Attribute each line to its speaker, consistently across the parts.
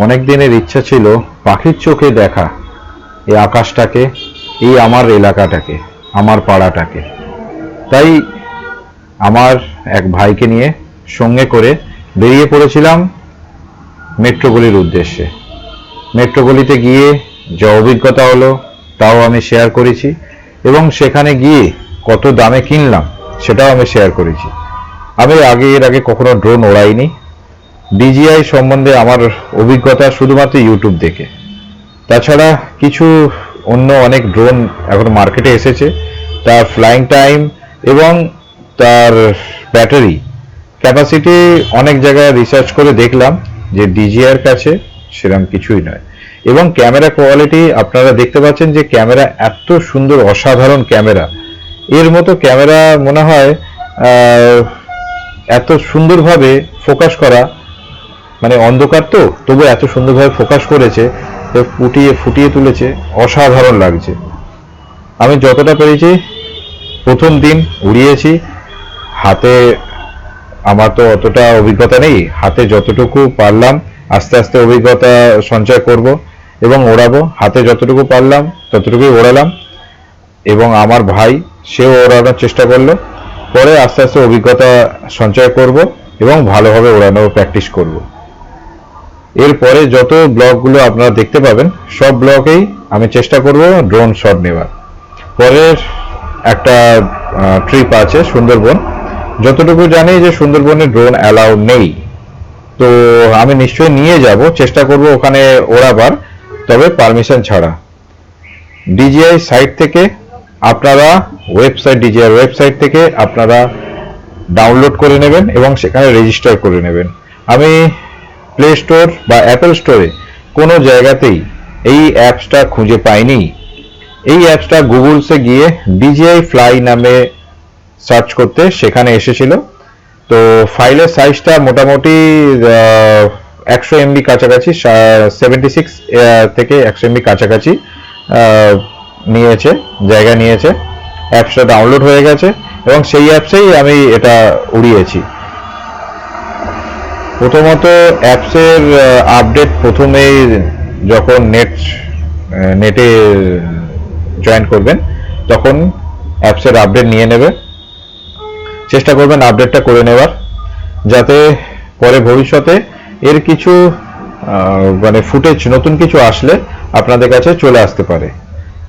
Speaker 1: অনেক দিনের ইচ্ছা ছিল পাখির চোখে দেখা এই আকাশটাকে, এই আমার এলাকাটাকে, আমার পাড়াটাকে। তাই আমার এক ভাইকে নিয়ে সঙ্গে করে বেরিয়ে পড়েছিলাম মেট্রোগলির উদ্দেশ্যে। মেট্রোগলিতে গিয়ে যা অভিজ্ঞতা হলো তাও আমি শেয়ার করেছি, এবং সেখানে গিয়ে কত দামে কিনলাম সেটাও আমি শেয়ার করেছি। আমি এর আগে কখনো ড্রোন ওড়াইনি। ডিজিআই সম্বন্ধে আমার অভিজ্ঞতা শুধুমাত্র ইউটিউব দেখে। তাছাড়া কিছু অন্য অনেক ড্রোন এখন মার্কেটে এসেছে, তার ফ্লাইং টাইম এবং তার ব্যাটারি ক্যাপাসিটি অনেক জায়গায় রিসার্চ করে দেখলাম যে ডিজিআইয়ের কাছে সেরকম কিছুই নয়। এবং ক্যামেরা কোয়ালিটি আপনারা দেখতে পাচ্ছেন যে ক্যামেরা এত সুন্দর, অসাধারণ ক্যামেরা। এর মতো ক্যামেরা মনে হয় এত সুন্দরভাবে ফোকাস করা, মানে অন্ধকার তো তবু এত সুন্দরভাবে ফোকাস করেছে, ফুটিয়ে ফুটিয়ে তুলেছে, অসাধারণ লাগছে। আমি যতটা পেরেছি প্রথম দিন উড়িয়েছি। হাতে আমার তো অতটা অভিজ্ঞতা নেই, হাতে যতটুকু পারলাম আস্তে আস্তে অভিজ্ঞতা সঞ্চয় করব এবং ওড়াবো। হাতে যতটুকু পারলাম ততটুকুই ওড়ালাম, এবং আমার ভাই সেও ওড়ানোর চেষ্টা করলো। পরে আস্তে আস্তে অভিজ্ঞতা সঞ্চয় করব এবং ভালোভাবে ওড়ানোর প্র্যাকটিস করব। এরপরে যত ব্লগগুলো আপনারা দেখতে পাবেন সব ব্লগেই আমি চেষ্টা করব ড্রোন শট নেওয়ার। পরের একটা ট্রিপ আছে সুন্দরবন। যতটুকু জানি যে সুন্দরবনে ড্রোন অ্যালাউ নেই, তো আমি নিশ্চয়ই নিয়ে যাব, চেষ্টা করব ওখানে ওড়াবার, তবে পারমিশন ছাড়া। ডিজিআই সাইট থেকে আপনারা ডিজিআই ওয়েবসাইট থেকে আপনারা ডাউনলোড করে নেবেন এবং সেখানে রেজিস্টার করে নেবেন। আমি প্লে স্টোর বা অ্যাপেল স্টোরে কোনো জায়গাতেই এই অ্যাপসটা খুঁজে পাইনি। এই অ্যাপসটা গুগলসে গিয়ে ডিজিআই ফ্লাই নামে সার্চ করতে সেখানে এসেছিল। তো ফাইলের সাইজটা মোটামুটি 100 MB কাছাকাছি, 76 থেকে 100 MB কাছাকাছি নিয়েছে, জায়গা নিয়েছে। অ্যাপসটা ডাউনলোড হয়ে গেছে এবং সেই অ্যাপসেই আমি এটা উড়িয়েছি। প্রথমত অ্যাপসের আপডেট প্রথমেই যখন নেটে জয়েন করবেন তখন অ্যাপসের আপডেট নিয়ে নেবে। চেষ্টা করবেন আপডেটটা করে নেওয়ার, যাতে পরে ভবিষ্যতে এর কিছু মানে ফুটেজ নতুন কিছু আসলে আপনাদের কাছে চলে আসতে পারে।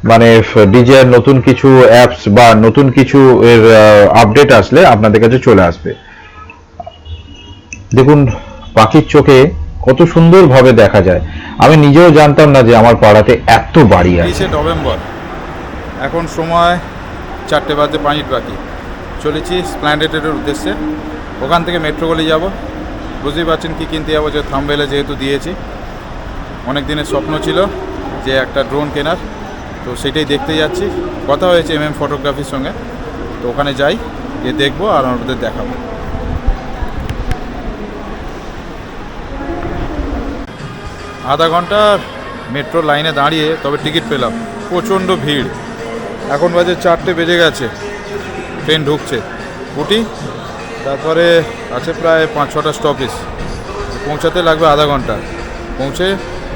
Speaker 1: মানে ডিজিআই নতুন কিছু অ্যাপস বা নতুন কিছু এর আপডেট আসলে আপনাদের কাছে চলে আসবে। দেখুন পাখির চোখে কত সুন্দরভাবে দেখা যায়। আমি নিজেও জানতাম না যে আমার পাড়াতে এত বাড়ি আছে।
Speaker 2: 30 নভেম্বর, এখন সময় 4টে বাজে 5 মিনিট বাকি। চলেছি স্প্ল্যানেডের উদ্দেশ্যে। ওখান থেকে মেট্রোগলি যাব। বুঝতেই পারছেন কী কিনতে যাবো, যে থাম্বনেলে যেহেতু দিয়েছি। অনেক দিনের স্বপ্ন ছিল যে একটা ড্রোন কেনার, তো সেটাই দেখতে যাচ্ছি। কথা হয়েছে ফটোগ্রাফির সঙ্গে, তো ওখানে যাই, গিয়ে দেখবো আর আমাদের দেখাবো। আধা ঘন্টা মেট্রো লাইনে দাঁড়িয়ে তবে টিকিট পেলাম। প্রচণ্ড ভিড়। এখন বাজে 4টে বেজে গেছে, ট্রেন ঢুকছে। উঠি, তারপরে আছে প্রায় 5-6টা স্টপেজ, পৌঁছাতে লাগবে আধা ঘন্টা। পৌঁছে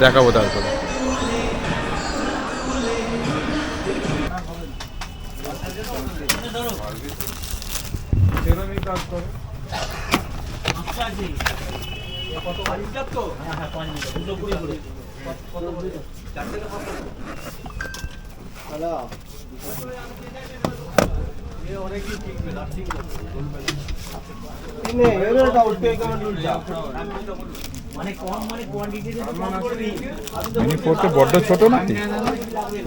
Speaker 2: দেখাবো তারপরে। মিনি ফোরটা বড্ড ছোট নাকি?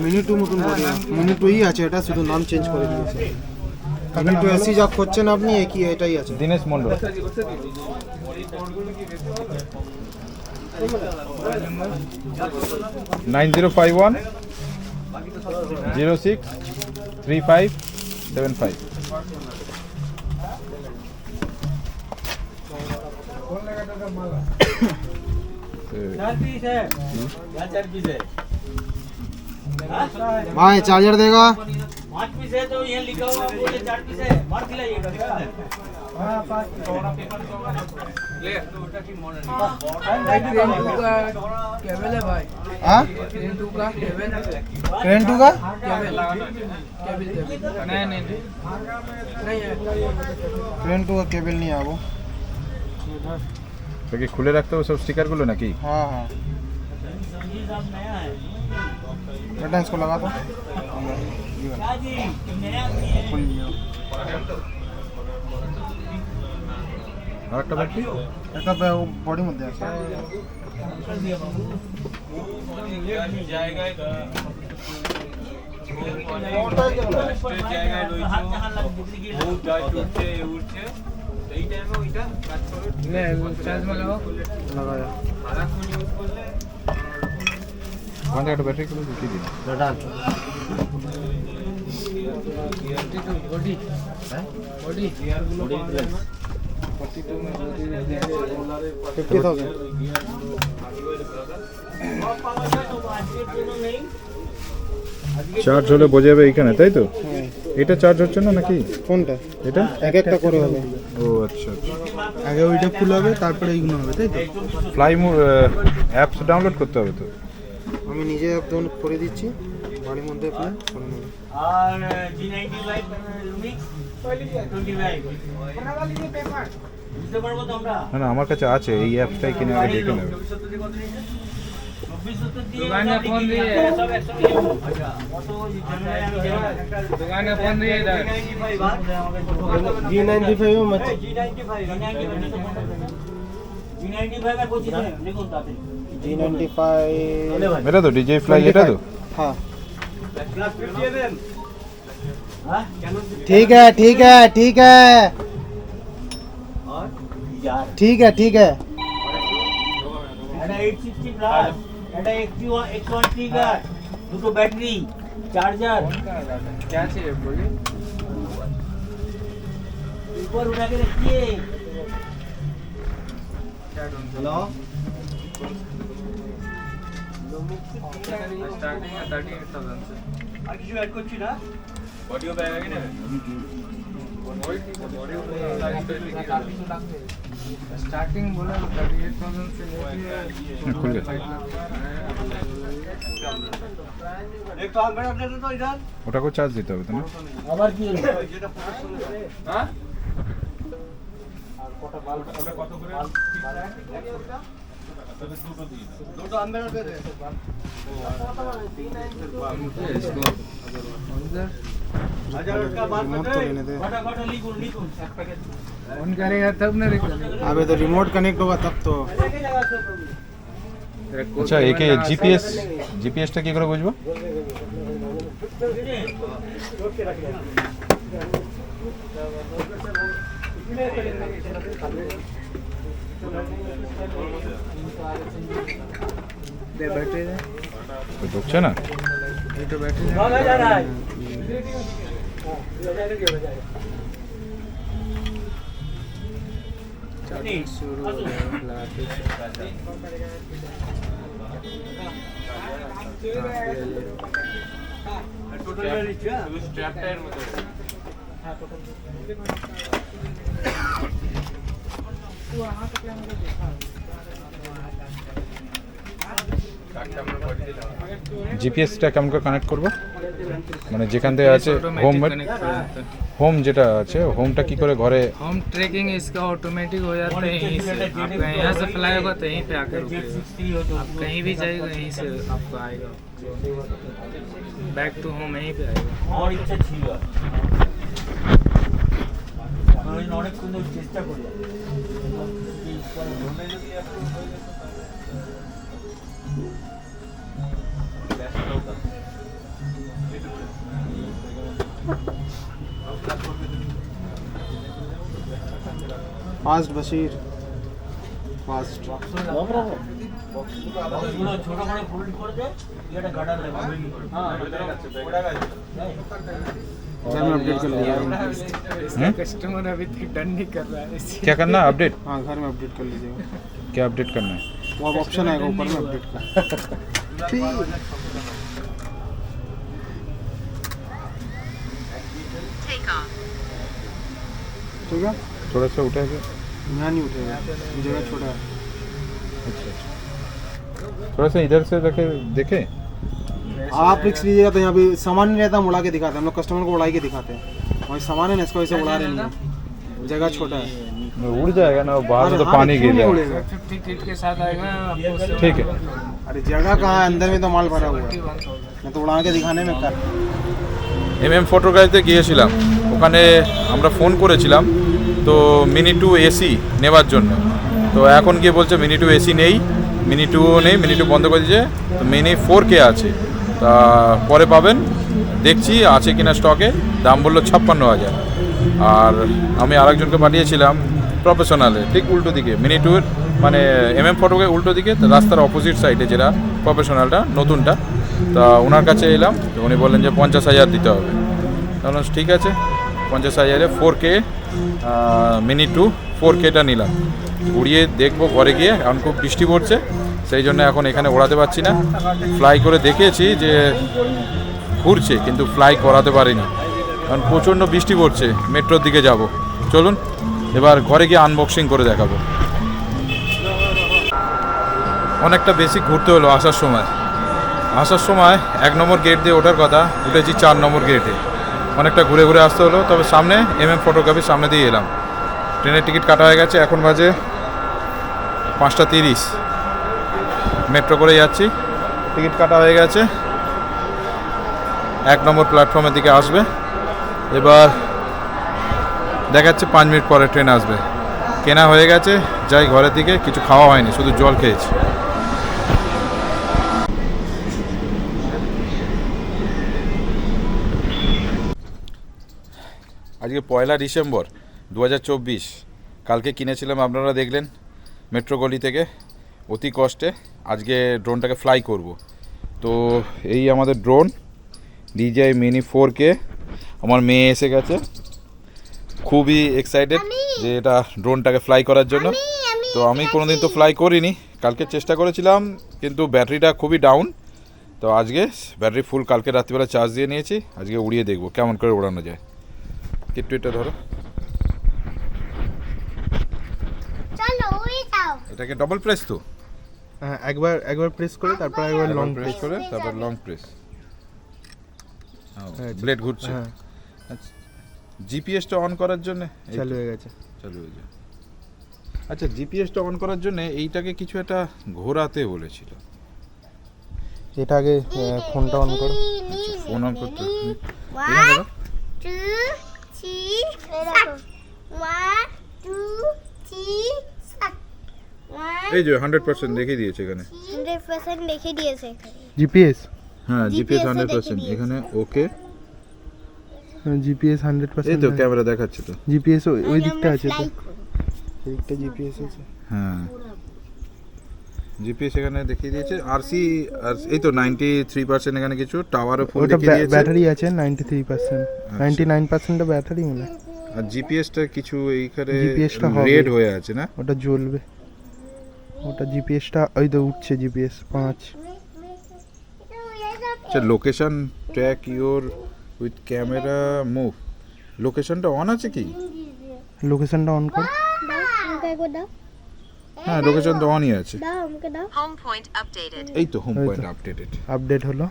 Speaker 3: মিনি টু মতন বডি, মিনি টুই আছে, এটা শুধু নাম চেঞ্জ করে দিয়েছে। মিনি টু এসি যা করছেন আপনি, একই এটাই আছে।
Speaker 2: দীনেশ মন্ডল। 9051 06 3575।
Speaker 3: भाई चार्जर देगा।
Speaker 4: 5 पीस है तो ये लिखा हुआ बोले 4 पीस है, मार खिलाइएगा क्या? केबल है भाई,
Speaker 3: हाँ
Speaker 4: ट्रेन टू का केबल,
Speaker 3: ट्रेन टू का
Speaker 4: केबल, केबल नहीं नहीं नहीं है।
Speaker 3: ट्रेन टू का केबल नहीं है वो।
Speaker 2: তো কি খুলে রাখতে হবে সব স্টিকারগুলো নাকি?
Speaker 3: हाँ हाँ बेटा इसको लगा दो। खोल लिया।
Speaker 2: আর একটা ব্যাটারি?
Speaker 3: এটা বডি মধ্যে আছে।
Speaker 4: चार्ज में लगाओ।
Speaker 3: लगाया।
Speaker 2: ওখান থেকে একটা ব্যাটারি গুলো ঢুকিয়ে দিন।
Speaker 4: Body body
Speaker 3: 50,000।
Speaker 2: চার্জ হলে বোঝা যাবে এইখানে, তাই তো? এটা চার্জ হচ্ছে না নাকি?
Speaker 3: কোনটা?
Speaker 2: এটা
Speaker 3: এক একটা করে হবে।
Speaker 2: ও আচ্ছা আচ্ছা।
Speaker 3: আগে ওইটা ফুল হবে তারপরে এইগুলো হবে, তাই তো?
Speaker 2: ফ্লাই অ্যাপস ডাউনলোড করতে হবে তো।
Speaker 3: আমি নিজে একদম করে দিচ্ছি বাড়ির মধ্যে আপনি করে নেবেন।
Speaker 5: और G95 লুমিক্স 25 বুঝতে পারবো তো আমরা
Speaker 2: না না, আমার কাছে আছে, এই অ্যাপসটাই কিনে আগে দেখে নেবে।
Speaker 5: 24 দিয়ে
Speaker 4: दुकान में फोन दिए
Speaker 5: সব একসঙ্গে যাবো। আচ্ছা অটো ঝামেলায় আমি যাই না।
Speaker 4: दुकान में फोन दिए इधर
Speaker 3: G95 में मत
Speaker 5: G95 এর পঁচিশ দেখুন তাতে
Speaker 3: G95
Speaker 2: এটা তো ডিজে ফ্লাই, এটা তো?
Speaker 3: हाँ
Speaker 5: হ্যাঁ
Speaker 3: ठीक है ठीक है ठीक है
Speaker 5: और यार
Speaker 3: ठीक है ठीक है।
Speaker 5: এটা 860 প্লাস এটা X1 ট্রিগার দুটো ব্যাটারি চার্জার
Speaker 4: क्या चाहिए बोलिए।
Speaker 5: ऊपर उठा के रखिए
Speaker 3: हेलो
Speaker 4: स्टार्टिंग है 38,000 से।
Speaker 5: আর কিছু অ্যাড করছি না
Speaker 4: स्टार्टिंग बोला 38,000 से लेके
Speaker 2: হ্যাঁ, খুলে গেছে।
Speaker 5: একটু আমরা আপনাদের তো ইধার
Speaker 2: ওটাকেও চার্জ দিতে হবে তো না?
Speaker 5: আবার কি হলো
Speaker 4: हाँ
Speaker 3: দুটো আনবেন দে দে।
Speaker 4: उधर
Speaker 5: हजार का बात
Speaker 3: रिमोट तो लेने दे।
Speaker 5: फटाफट लिखून लिखून एक पैकेट
Speaker 4: ऑन करेगा तब ना निकलेगा।
Speaker 3: अबे तो रिमोट कनेक्ट होगा तब तो।
Speaker 2: আচ্ছা, একে জিপিএসটা কি করে বুঝবো?
Speaker 4: दे बैटरी दे,
Speaker 2: তো ঢুকছে না।
Speaker 4: ये तो बैटरी दे।
Speaker 5: कौन जा रहा है
Speaker 4: चार्जिंग शुरू हो गया फ्लैट।
Speaker 5: टोटल में रिच है
Speaker 4: स्ट्रैप टायर में
Speaker 2: জিপিএসটা কেমন করে কানেক্ট করব? মানে যেখান থেকে আছে হোম যেটা আছে, হোমটা কি করে ঘরে?
Speaker 4: होम ट्रैकिंग इसका ऑटोमेटिक हो जाता है यहीं से। आपका यहाँ से फ्लाई होगा तो यहीं पे आकर रुकेगा। आप कहीं भी जाएगा यहीं से आपको आएगा, बैक टू होम यहीं पे आएगा।
Speaker 5: আমার ইচ্ছা ছিল আমি অনেক সুন্দর চেষ্টা করি
Speaker 3: फास्ट बशीर फास्ट।
Speaker 5: বক্সগুলো ছোট করে ফোল্ড করে দে এটা গাড়া দেবে হ্যাঁ
Speaker 3: घर में अपडेट कर लीजिए।
Speaker 4: इसका कस्टमर अभी तक डन नहीं कर रहा है इसी।
Speaker 2: क्या करना है? अपडेट?
Speaker 3: हाँ घर में अपडेट कर लीजिएगा।
Speaker 2: क्या अपडेट करना है?
Speaker 3: वो अब ऑप्शन आएगा ऊपर में अपडेट का।
Speaker 6: Take off.
Speaker 3: ठीक है
Speaker 2: थोड़ा सा उठा के
Speaker 3: यहाँ नहीं उठेगा, जगह छोटा है।
Speaker 2: अच्छा थोड़ा सा इधर से रखे देखे।
Speaker 3: आप रिक्स लीजिएगा तो यहाँ पे सामान नहीं रहता, हम उड़ा के दिखाते हैं। हम लोग कस्टमर को उड़ा के दिखाते हैं। वही सामान है ना, इसको ऐसे उड़ा रहे नहीं, जगह छोटा है।
Speaker 2: उड़ जाएगा ना, बाहर में तो
Speaker 3: हाँ,
Speaker 2: पानी
Speaker 3: क्यों
Speaker 2: गिर
Speaker 3: नहीं
Speaker 2: जाएगा।
Speaker 3: उड़ेगा?
Speaker 4: 50 किट के साथ आएगा आपको।
Speaker 2: ठीक है।
Speaker 3: अरे जगह कहाँ है, अंदर में तो माल भरा हुआ है। मैं तो उड़ा के दिखाने में कर।
Speaker 2: ফটোগ্রাফিতে গিয়েছিলাম, ওখানে আমরা ফোন করেছিলাম তো মিনি 2 এসি নেওয়ার জন্য। তো এখন গিয়ে বলছে মিনি 2 এসি নেই, মিনি 2 নেই, মিনি 2 বন্ধ করে দিয়েছে। তো মিনি 4K আছে, তা পরে পাবেন। দেখছি আছে কিনা স্টকে। দাম বললো 56,000। আর আমি আরেকজনকে পাঠিয়েছিলাম প্রফেশনালে, ঠিক উল্টো দিকে মিনি 2 মানে ফটোকে উল্টো দিকে, রাস্তার অপোজিট সাইডে যেটা প্রফেশনালটা নতুনটা। তা ওনার কাছে এলাম, তো উনি বললেন যে 50,000 দিতে হবে। তাহলে ঠিক আছে, 50,000-এ 4K মিনি 2 4Kটা নিলাম। উড়িয়ে দেখবো ঘরে গিয়ে, কারণ খুব বৃষ্টি পড়ছে, সেই জন্য এখন এখানে ওড়াতে পারছি না। ফ্লাই করে দেখেছি যে ঘুরছে, কিন্তু ফ্লাই করাতে পারিনি, কারণ প্রচণ্ড বৃষ্টি পড়ছে। মেট্রোর দিকে যাব, চলুন এবার ঘরে গিয়ে আনবক্সিং করে দেখাবো। অনেকটা বেশি ঘুরতে হলো আসার সময়। 1 নম্বর গেট দিয়ে ওঠার কথা, উঠেছি 4 নম্বর গেটে। অনেকটা ঘুরে ঘুরে আসতে হলো, তবে সামনে ফটোগ্রাফির সামনে দিয়ে এলাম। ট্রেনের টিকিট কাটা হয়ে গেছে, এখন বাজে 5:30। মেট্রো করে যাচ্ছি, টিকিট কাটা হয়ে গেছে। 1 নম্বর প্ল্যাটফর্মের দিকে আসবে। এবার দেখাচ্ছে 5 মিনিট পরে ট্রেন আসবে। কেনা হয়ে গেছে, যাই ঘরের দিকে। কিছু খাওয়া হয়নি, শুধু জল খেয়েছি। আজকে 1 ডিসেম্বর 2024। কালকে কিনেছিলাম, আপনারা দেখলেন মেট্রো গলি থেকে অতি কষ্টে। আজকে ড্রোনটাকে ফ্লাই করব। তো এই আমাদের ড্রোন DJI মিনি 4K। আমার মেয়ে এসে গেছে, খুবই এক্সাইটেড যে এটা ড্রোনটাকে ফ্লাই করার জন্য। তো আমি কোনোদিন তো ফ্লাই করিনি, কালকে চেষ্টা করেছিলাম, কিন্তু ব্যাটারিটা খুবই ডাউন। তো আজকে ব্যাটারি ফুল, কালকে রাত্রিবেলা চার্জ দিয়ে নিয়েছি। আজকে উড়িয়ে দেখবো কেমন করে ওড়ানো যায়। কিট্টু এটা ধরো,
Speaker 6: চলো উড়ে যাও।
Speaker 2: এটাকে ডবল প্রেস তো,
Speaker 3: হ্যাঁ, একবার প্রেস করে তারপর একবার লং
Speaker 2: প্রেস করে তারপর লং প্রেস। ব্লেড ঘুরছে।
Speaker 3: হ্যাঁ,
Speaker 2: আচ্ছা, জিপিএসটা অন করার জন্য
Speaker 3: চালু হয়ে গেছে।
Speaker 2: চালু হয়ে যায়। আচ্ছা, জিপিএসটা অন করার জন্য এইটাকে কিছু একটা ঘোরাতে বলেছিল।
Speaker 3: এটা আগে ফোনটা অন করো।
Speaker 2: আচ্ছা, ফোন অন করতে হবে।
Speaker 6: 1 2 3 1 2 3
Speaker 2: এই যে 100% দেখিয়ে দিয়েছে এখানে।
Speaker 6: 100% দেখে দিয়েছে এখানে।
Speaker 3: জিপিএস
Speaker 2: হ্যাঁ, জিপিএস
Speaker 6: GPS
Speaker 2: 100% এখানে। ওকে,
Speaker 3: জিপিএস
Speaker 2: এই
Speaker 3: 100%।
Speaker 2: তো ক্যামেরা দেখাচ্ছে তো।
Speaker 3: জিপিএস ওই দিকটা
Speaker 6: আমরা
Speaker 3: আছে তো,
Speaker 6: fly করব।
Speaker 3: এই দিকটা জিপিএস আছে।
Speaker 2: হ্যাঁ, জিপিএস এখানে দেখিয়ে দিয়েছে। আরসি এই তো 93% এখানে কিছু টাওয়ারও ফুল
Speaker 3: ওটা
Speaker 2: দেখিয়ে দিয়েছে।
Speaker 3: ব্যাটারি আছে 93%, 99% ব্যাটারি মনে হয়।
Speaker 2: আর জিপিএসটা কিছু এইখানে
Speaker 3: GPS-টা হবে।
Speaker 2: রেড হয়ে আছে না?
Speaker 3: ওটা জ্বলবে। ওটা জিপিএসটা ওই তো উঠছে, জিপিএস 5।
Speaker 2: আচ্ছা, location track your with camera move. লোকেশনটা অন আছে কি?
Speaker 3: লোকেশনটা অন কর।
Speaker 6: দাও আমাকে একবার দাও।
Speaker 2: হ্যাঁ, লোকেশন তো অনই আছে।
Speaker 6: দাও আমাকে দাও।
Speaker 7: Home point updated.
Speaker 2: এই তো হোম
Speaker 3: এই তো।
Speaker 2: Point updated.
Speaker 3: আপডেট হলো।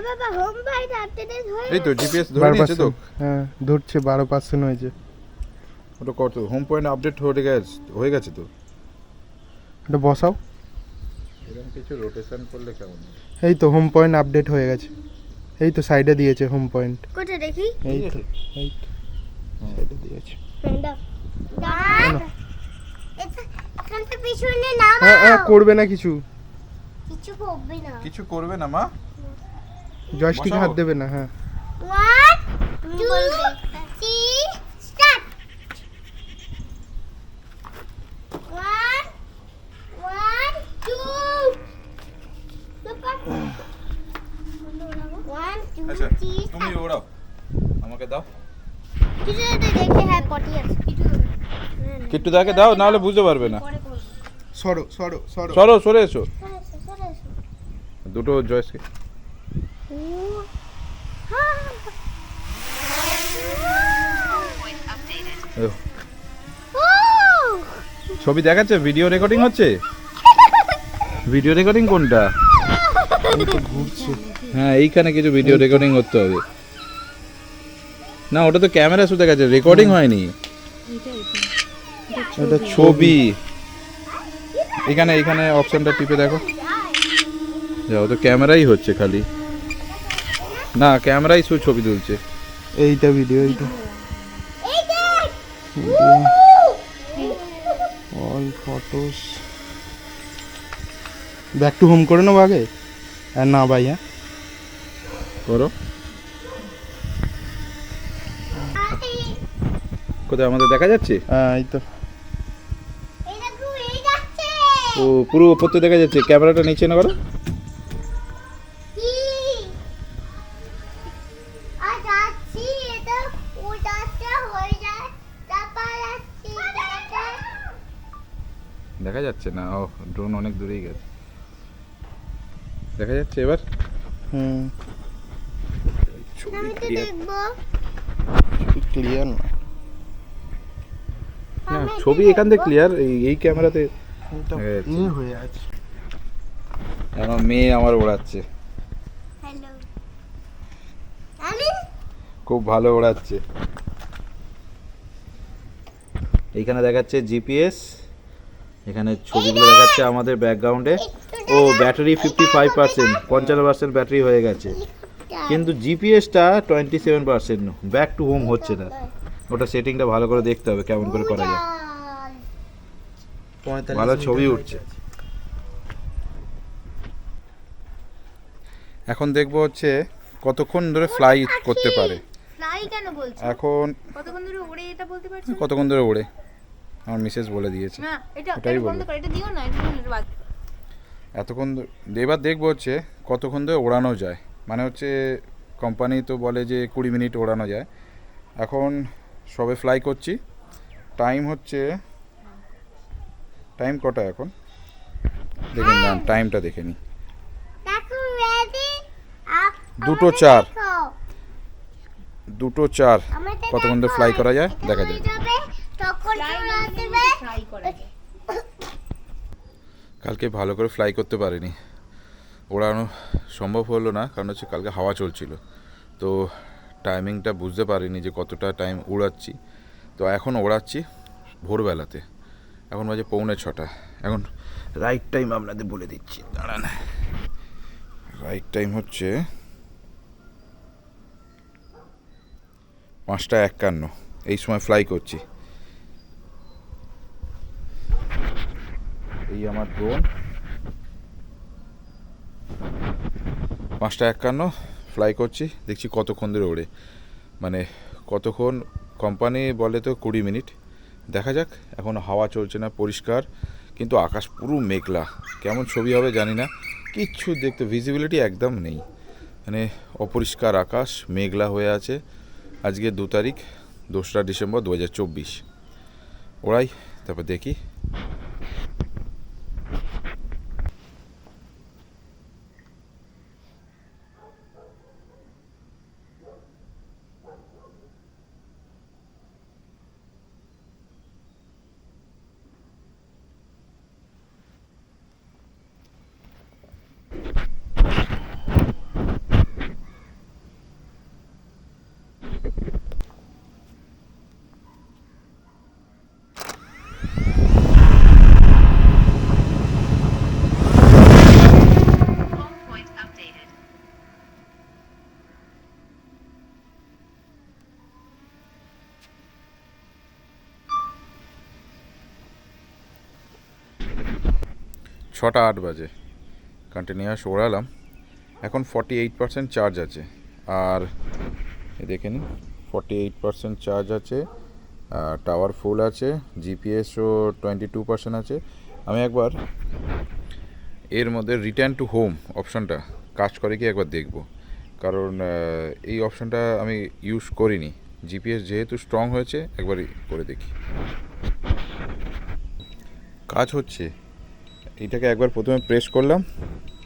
Speaker 6: বাবা হোম বাইট আপডেট হয়ে
Speaker 2: এই তো জিপিএস ধরে নিয়েছে তো।
Speaker 3: 12%, হ্যাঁ ধরছে, 12% হয়েছে।
Speaker 2: ওটা কত? হোম পয়েন্ট আপডেট হয়ে গেছে তো।
Speaker 3: এটা বসাও।
Speaker 2: এরকম কিছু রোটেশন করলে কেমন হবে?
Speaker 3: এই তো হোম পয়েন্ট আপডেট হয়ে গেছে। এই তো সাইডে দিয়েছে হোম পয়েন্ট।
Speaker 6: কোথায় দেখি?
Speaker 3: এই তো সাইডে দিয়েছে।
Speaker 6: দাও। এখানটা পিছনে নাও।
Speaker 3: হ্যাঁ, করবে না কিছু।
Speaker 6: কিছু করবে না।
Speaker 2: কিছু করবে না মা?
Speaker 3: জয়স্টিক
Speaker 2: বসাও।
Speaker 3: হাত দেবে না। হ্যাঁ,
Speaker 6: 1 2 3 স্টার্ট। 1 1 2 সুপার। 1 2
Speaker 2: আচ্ছা,
Speaker 6: 3
Speaker 2: তুমি ওড়াও, আমাকে দাও।
Speaker 6: কিছু দেখে হ্যাঁ পটি আছে।
Speaker 2: কিট্টু দাকে দাও, নাহলে বুঝতে পারবে না।
Speaker 3: সরো সরো সরো।
Speaker 2: সরে এসো। দুটো জয়স্টিক।
Speaker 6: হ্যাঁ
Speaker 2: ছবি দেখাচ্ছে, ভিডিও রেকর্ডিং হচ্ছে। ভিডিও রেকর্ডিং কোনটা? হ্যাঁ, এইখানে কিছু ভিডিও রেকর্ডিং করতে হবে। না, ওটা তো ক্যামেরা শুধু দেখাচ্ছে, রেকর্ডিং হয়নি। ওটা ছবি। এখানে এখানে অপশনটা টিপে দেখো। যাও, তো ক্যামেরাই হচ্ছে খালি। না, ক্যামেরাই শুধু ছবি তুলছে।
Speaker 3: এইটা ভিডিও, এইটা all photos. Back to home করে নেবো আগে? আর না ভাই, হ্যাঁ
Speaker 2: করো। কোথায় আমাদের দেখা যাচ্ছে?
Speaker 3: হ্যাঁ, এই তো।
Speaker 2: ও, পুরো উপর তো দেখা যাচ্ছে। ক্যামেরাটা নিচে না করো। দেখা যাচ্ছে না, ও ড্রোন অনেক দূরেই গেছে। দেখা যাচ্ছে এবার?
Speaker 3: হুম,
Speaker 2: ছবি clear।
Speaker 3: ক্লিয়ার না।
Speaker 2: না, ছবি এখান থেকে ক্লিয়ার। এই ক্যামেরাতে
Speaker 3: এটা
Speaker 2: দেখা যাচ্ছে।
Speaker 3: ইয়ে হয়ে আছে।
Speaker 2: আমার মেয়ে আমার ওড়াচ্ছে, খুব ভালো ওড়াচ্ছে। এইখানে দেখাচ্ছে জিপিএস, এখানে ছবিগুলো দেখাচ্ছে আমাদের ব্যাকগ্রাউন্ডে। ও, ব্যাটারি 55%, 55% ব্যাটারি হয়ে গেছে, কিন্তু জিপিএসটা 27%। ব্যাক টু হোম হচ্ছে না। ওটা সেটিংটা ভালো করে দেখতে হবে কেমন করে করা যায়। ভালো ছবি উঠছে। এখন দেখবো হচ্ছে কতক্ষণ ধরে ফ্লাই করতে পারে।
Speaker 6: ফ্লাই কেন বলছো?
Speaker 2: এখন
Speaker 6: কতক্ষণ ধরে ওড়ে এটা বলতে পারছো?
Speaker 2: কতক্ষণ ধরে ওড়ে আমার মিসেস বলে দিয়েছে।
Speaker 6: না, এটা
Speaker 2: ওটাই
Speaker 6: এটা বন্ধ
Speaker 2: বলবো।
Speaker 6: কর, এটা দিও না, এটা বন্ধ বাদ।
Speaker 2: এতক্ষণ এবার দেখবো হচ্ছে কতক্ষণ ধরে ওড়ানো যায়। মানে হচ্ছে কোম্পানি তো বলে যে 20 মিনিট ওড়ানো যায়। এখন সবে ফ্লাই করছি। টাইম হচ্ছে, টাইম কটা এখন দেখে নিন, টাইমটা দেখে নিই।
Speaker 6: দেখো রেডি।
Speaker 2: 2:04। 2:04 কতক্ষণ ধরে ফ্লাই করা যায় দেখা যায়।
Speaker 6: তখন ফ্লাই করা যায়।
Speaker 2: কালকে ভালো করে ফ্লাই করতে পারিনি, ওড়ানো সম্ভব হলো না, কারণ হচ্ছে কালকে হাওয়া চলছিল। তো টাইমিংটা বুঝতে পারিনি যে কতটা টাইম উড়াচ্ছি। তো এখন ওড়াচ্ছি ভোরবেলাতে, এখন বাজে 5:45। এখন রাইট টাইম আপনাদের বলে দিচ্ছি, দাঁড়ান। রাইট টাইম হচ্ছে 5:51। এই সময় ফ্লাই করছি। এই আমার ড্রোন। 5:51 ফ্লাই করছি, দেখছি কতক্ষণ ধরে ওড়ে। মানে কতক্ষণ, কোম্পানি বলে তো 20 মিনিট। দেখা যাক। এখন হাওয়া চলছে না, পরিষ্কার, কিন্তু আকাশ পুরো মেঘলা। কেমন ছবি হবে জানি না, কিচ্ছু দেখতে ভিজিবিলিটি একদম নেই। মানে অপরিষ্কার আকাশ, মেঘলা হয়ে আছে। আজকে 2 তারিখ, 2রা ডিসেম্বর 2024। ওড়াই, তারপর দেখি। ছটা 8 বাজে কন্টিনিউয়াস ওড়ালাম। এখন 48% চার্জ আছে। আর দেখে নিন, 48% চার্জ আছে, টাওয়ার ফুল আছে, জিপিএসও 22% আছে। আমি একবার এর মধ্যে রিটার্ন টু হোম অপশনটা কাজ করে কি একবার দেখব, কারণ এই অপশনটা আমি ইউজ করিনি। জিপিএস যেহেতু স্ট্রং হয়েছে, একবার করে দেখি। কাজ হচ্ছে। এটাকে একবার প্রথমে প্রেস করলাম,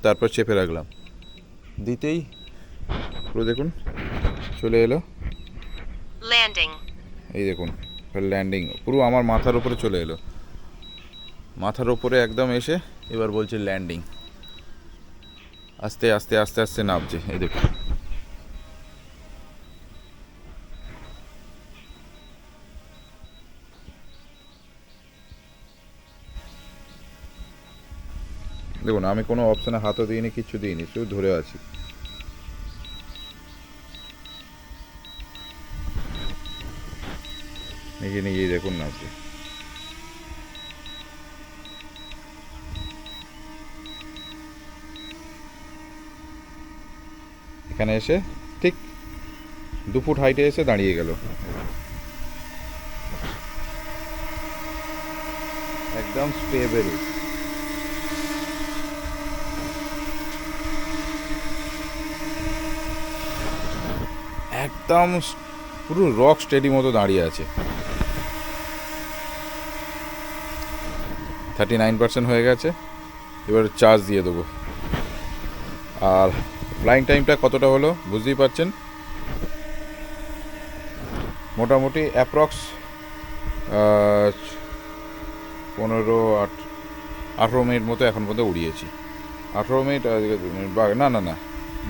Speaker 2: তারপর চেপে রাখলাম, দিতেই পুরো দেখুন চলে এলো।
Speaker 7: Landing.
Speaker 2: এই দেখুন ল্যান্ডিং পুরো আমার মাথার উপরে চলে এলো, মাথার উপরে একদম এসে এবার বলছে ল্যান্ডিং। আস্তে আস্তে আস্তে আস্তে নামছে, এই দেখুন। দেখুন আমি কোনো অপশানে হাতও দিইনি, কিচ্ছু দিইনি, শুধু ধরে আছি। নিজে নিজেই দেখুন না আপনি। এখানে এসে ঠিক 2 ফুট হাইটে এসে দাঁড়িয়ে গেল, একদম স্টেবল। একদম পুরো রক স্টেডি মতো দাঁড়িয়ে আছে। 39% হয়ে গেছে, এবার চার্জ দিয়ে দেবো। আর ফ্লাইং টাইমটা কতটা হলো বুঝতেই পারছেন, মোটামুটি অ্যাপ্রক্স 15-18 মিনিট মতো এখন পর্যন্ত উড়িয়েছি। 18 মিনিট না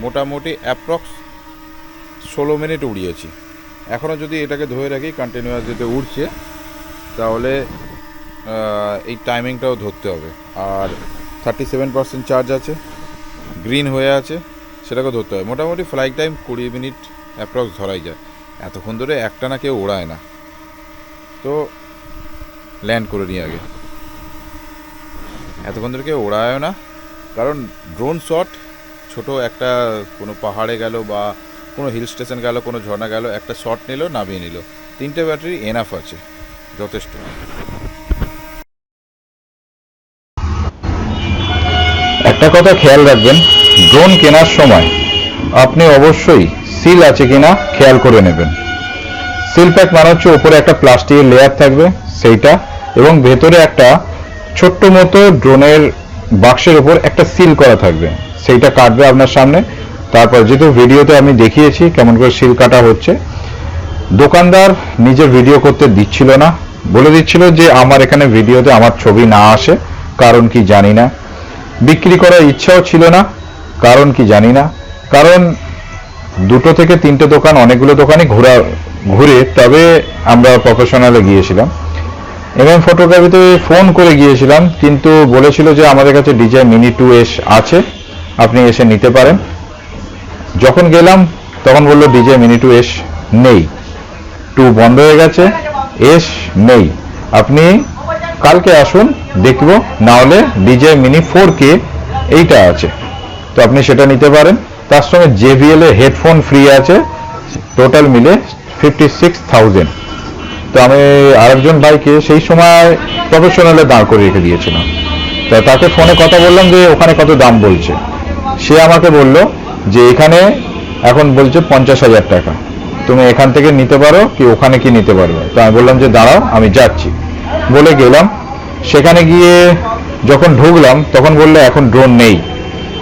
Speaker 2: মোটামুটি অ্যাপ্রক্স 16 মিনিট উড়িয়েছি। এখনও যদি এটাকে ধরে রাখি কন্টিনিউয়াস যেতে উড়ছে, তাহলে এই টাইমিংটাও ধরতে হবে। আর 37% চার্জ আছে, গ্রিন হয়ে আছে, সেটাকেও ধরতে হবে। মোটামুটি ফ্লাইট টাইম 20 মিনিট অ্যাপ্রক্স ধরাই যায়। এতক্ষণ ধরে একটা না কেউ ওড়ায় না, তো ল্যান্ড করে নিই আগে। এতক্ষণ ধরে কেউ ওড়ায়ও না, কারণ ড্রোন শট ছোট একটা কোনো পাহাড়ে গেল বা কোনো হিল স্টেশন গেল, কোনো ঝর্ণা গেল, একটা শট নিল, নামিয়ে নিল, 3টে ব্যাটারি এনাফ আছে, যথেষ্ট।
Speaker 1: একটা কথা খেয়াল রাখবেন, ড্রোন কেনার সময় আপনি অবশ্যই সিল আছে কিনা খেয়াল করে নেবেন। সিল প্যাক মানে হচ্ছে ওপরে একটা প্লাস্টিকের লেয়ার থাকবে সেইটা, এবং ভেতরে একটা ছোট্ট মতো ড্রোনের বাক্সের উপর একটা সিল করা থাকবে, সেইটা কাটবে আপনার সামনে। তারপর যেহেতু ভিডিওতে আমি দেখিয়েছি কেমন করে সিল কাটা হচ্ছে, দোকানদার নিজের ভিডিও করতে দিচ্ছিল না, বলে দিচ্ছিল যে আমার এখানে ভিডিওতে আমার ছবি না আসে, কারণ কি জানি না। বিক্রি করার ইচ্ছাও ছিল না, কারণ কি জানি না। কারণ 2 থেকে 3টে দোকান, অনেকগুলো দোকানই ঘুরে তবে আমরা প্রফেশনালে গিয়েছিলাম। এমএম ফটোগ্রাফিতে ফোন করে গিয়েছিলাম, কিন্তু বলেছিল যে আমাদের কাছে DJI Mini 2S আছে, আপনি এসে নিতে পারেন। যখন গেলাম তখন বললো DJI Mini 2S নেই, 2 বন্ধ হয়ে গেছে, S নেই, আপনি কালকে আসুন দেখবো, না হলে DJI Mini 4K এইটা আছে, তো আপনি সেটা নিতে পারেন। তার সঙ্গে JBL এর হেডফোন ফ্রি আছে, টোটাল মিলে 56,000। তো আমি আরেকজন ভাইকে সেই সময় প্রফেশনালে দাঁড় করে রেখে দিয়েছিলাম, তো তাকে ফোনে কথা বললাম যে ওখানে কত দাম বলছে। সে আমাকে বলল যে এখানে এখন বলছে 50,000 টাকা, তুমি এখান থেকে নিতে পারো কি ওখানে কি নিতে পারবে। তো আমি বললাম যে দাঁড়াও আমি যাচ্ছি, বলে গেলাম। সেখানে গিয়ে যখন ঢুকলাম তখন বললো এখন ড্রোন নেই,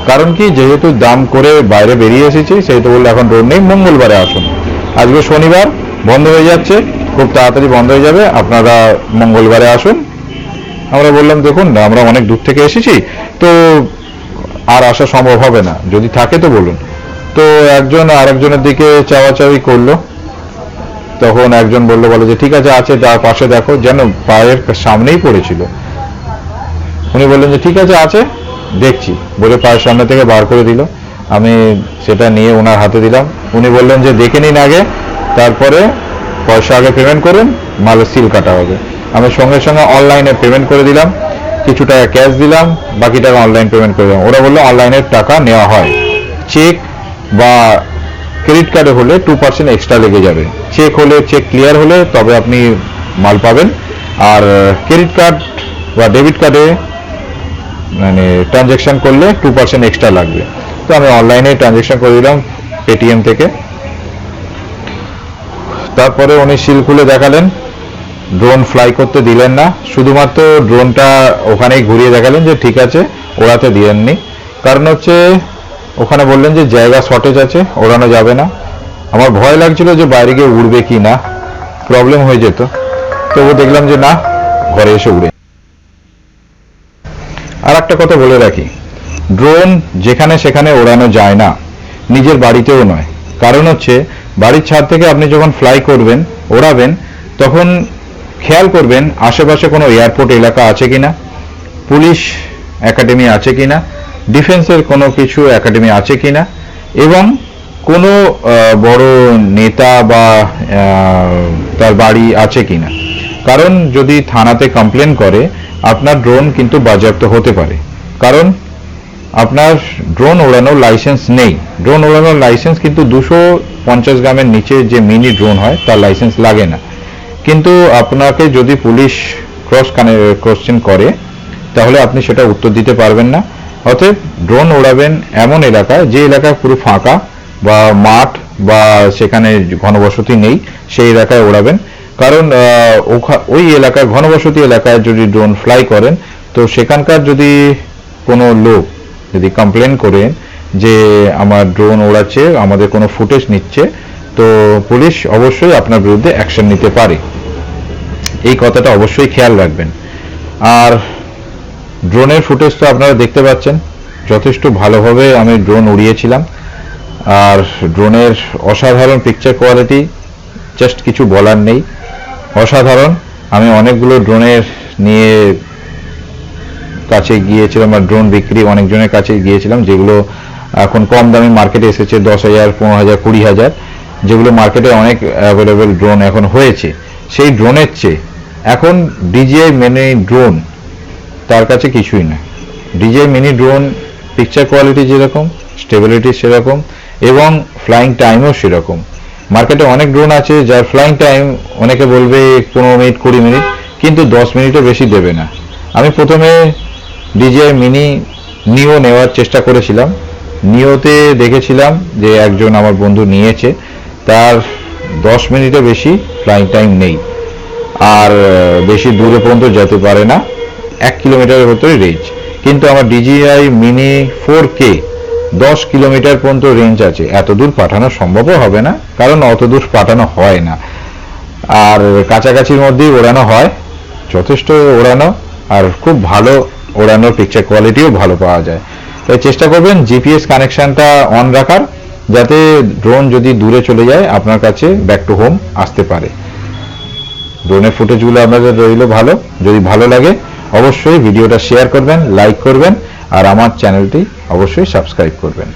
Speaker 1: কারণ কি যেহেতু দাম করে বাইরে বেরিয়ে এসেছি, সেহেতু বললো এখন ড্রোন নেই, মঙ্গলবারে আসুন। আজকে শনিবার, বন্ধ হয়ে যাচ্ছে, খুব তাড়াতাড়ি বন্ধ হয়ে যাবে, আপনারা মঙ্গলবারে আসুন। আমরা বললাম দেখুন আমরা অনেক দূর থেকে এসেছি, তো আর আসা সম্ভব হবে না, যদি থাকে তো বলুন। তো একজন আরেকজনের দিকে চাওয়াচাওয়ি করলো, তখন একজন বলে যে ঠিক আছে তার পাশে দেখো, যেন পায়ের সামনেই পড়েছিল। উনি বললেন যে ঠিক আছে দেখছি, বলে পায়ের সামনে থেকে বার করে দিল। আমি সেটা নিয়ে ওনার হাতে দিলাম। উনি বললেন যে দেখে নিন আগে, তারপরে পয়সা আগে পেমেন্ট করুন, মালের সিল কাটা হবে। আমি সঙ্গে সঙ্গে অনলাইনে পেমেন্ট করে দিলাম, কিছু টাকা ক্যাশ দিলাম, বাকি টাকা অনলাইন পেমেন্ট করে দিলাম। ওরা বললো অনলাইনের টাকা নেওয়া হয়, চেক বা ক্রেডিট কার্ডে হলে 2% এক্সট্রা লেগে যাবে। চেক ক্লিয়ার হলে তবে আপনি মাল পাবেন, আর ক্রেডিট কার্ড বা ডেবিট কার্ডে মানে ট্রানজ্যাকশন করলে 2% এক্সট্রা লাগবে। তো আমি অনলাইনে ট্রানজ্যাকশন করে দিলাম পেটিএম থেকে। তারপরে উনি সিল খুলে দেখালেন, ড্রোন ফ্লাই করতে দিলেন না, শুধুমাত্র ড্রোনটা ওখানেই ঘুরিয়ে দেখালেন যে ঠিক আছে, ওড়াতে দিলেননি। কারণ হচ্ছে ওখানে বললেন যে জায়গা শর্টেজ আছে, ওড়ানো যাবে না। আমার ভয় লাগছিল যে বাইরে গিয়ে উড়বে কি না, প্রবলেম হয়ে যেত। তবু দেখলাম যে না, ঘরে এসে উড়ে। আর একটা কথা বলে রাখি, ড্রোন যেখানে সেখানে ওড়ানো যায় না, নিজের বাড়িতেও নয়। কারণ হচ্ছে বাড়ির ছাদ থেকে আপনি যখন ফ্লাই করবেন, ওড়াবেন, তখন খেয়াল করবেন আশেপাশে কোনো এয়ারপোর্ট এলাকা আছে কিনা, পুলিশ একাডেমি আছে কিনা, ডিফেন্সের কোনো কিছু একাডেমি আছে কিনা, এবং কোনো বড় নেতা বা তার বাড়ি আছে কিনা। কারণ যদি থানাতে কমপ্লেন করে, আপনার ড্রোন কিন্তু বাজেয়াপ্ত হতে পারে। কারণ আপনার ড্রোন ওড়ানোর লাইসেন্স নেই। ড্রোন ওড়ানোর লাইসেন্স কিন্তু 250 গ্রামের নিচে যে মিনি ড্রোন হয় তার লাইসেন্স লাগে না। কিন্তু আপনাকে যদি পুলিশ কোশ্চেন করে, তাহলে আপনি সেটা উত্তর দিতে পারবেন না। অতএব ড্রোন ওড়াবেন এমন এলাকায়, যে এলাকা পুরো ফাঁকা বা মাঠ বা সেখানে ঘনবসতি নেই, সেই এলাকায় ওড়াবেন। কারণ ওই এলাকায়, ঘনবসতি এলাকায় যদি ড্রোন ফ্লাই করেন, তো সেখানকার যদি কোনো লোক যদি কমপ্লেন করে যে আমার ড্রোন ওড়াচ্ছে, আমাদের কোনো ফুটেজ নিচ্ছে, তো পুলিশ অবশ্যই আপনার বিরুদ্ধে অ্যাকশন নিতে পারে। এই কথাটা অবশ্যই খেয়াল রাখবেন। আর ড্রোনের ফুটেজ তো আপনারা দেখতে পাচ্ছেন, যথেষ্ট ভালোভাবে আমি ড্রোন উড়িয়েছিলাম। আর ড্রোনের অসাধারণ পিকচার কোয়ালিটি, জাস্ট কিছু বলার নেই, অসাধারণ। আমি অনেকগুলো ড্রোনের নিয়ে কাছে গিয়েছিলাম, আর ড্রোন বিক্রি অনেকজনের কাছে গিয়েছিলাম, যেগুলো এখন কম দামে মার্কেটে এসেছে, 10,000, 15,000, 20,000, যেগুলো মার্কেটে অনেক অ্যাভেলেবেল ড্রোন এখন হয়েছে। সেই ড্রোনের চেয়ে এখন DJI মিনি ড্রোন তার কাছে কিছুই না। DJI mini drone picture quality যেরকম, স্টেবিলিটি সেরকম, এবং ফ্লাইং টাইমও সেরকম। মার্কেটে অনেক ড্রোন আছে যার ফ্লাইং টাইম অনেকে বলবে 15 মিনিট, 20 মিনিট, কিন্তু 10 মিনিটও বেশি দেবে না। আমি প্রথমে DJI মিনি নিও নেওয়ার চেষ্টা করেছিলাম। নিওতে দেখেছিলাম যে একজন আমার বন্ধু নিয়েছে, তার 10 মিনিটও বেশি ফ্লাইং টাইম নেই, আর বেশি দূরে পর্যন্ত যেতে পারে না, 1 কিলোমিটারের ভেতরে রেঞ্জ। কিন্তু আমার DJI মিনি 4K 10 কিলোমিটার পর্যন্ত রেঞ্জ আছে। এত দূর পাঠানো সম্ভবও হবে না, কারণ অত দূর পাঠানো হয় না, আর কাছাকাছির মধ্যেই ওড়ানো হয়, যথেষ্ট ওড়ানো, আর খুব ভালো ওড়ানোর পিকচার কোয়ালিটিও ভালো পাওয়া যায়। তাই চেষ্টা করবেন GPS কানেকশনটা অন রাখার, যাতে ড্রোন যদি দূরে চলে যায় আপনার কাছে ব্যাক টু হোম আসতে পারে। ড্রোনের ফুটেজগুলো আপনাদের রইল ভালো। যদি ভালো লাগে অবশ্যই ভিডিওটা শেয়ার করবেন, লাইক করবেন, আর আমার চ্যানেলটি অবশ্যই সাবস্ক্রাইব করবেন।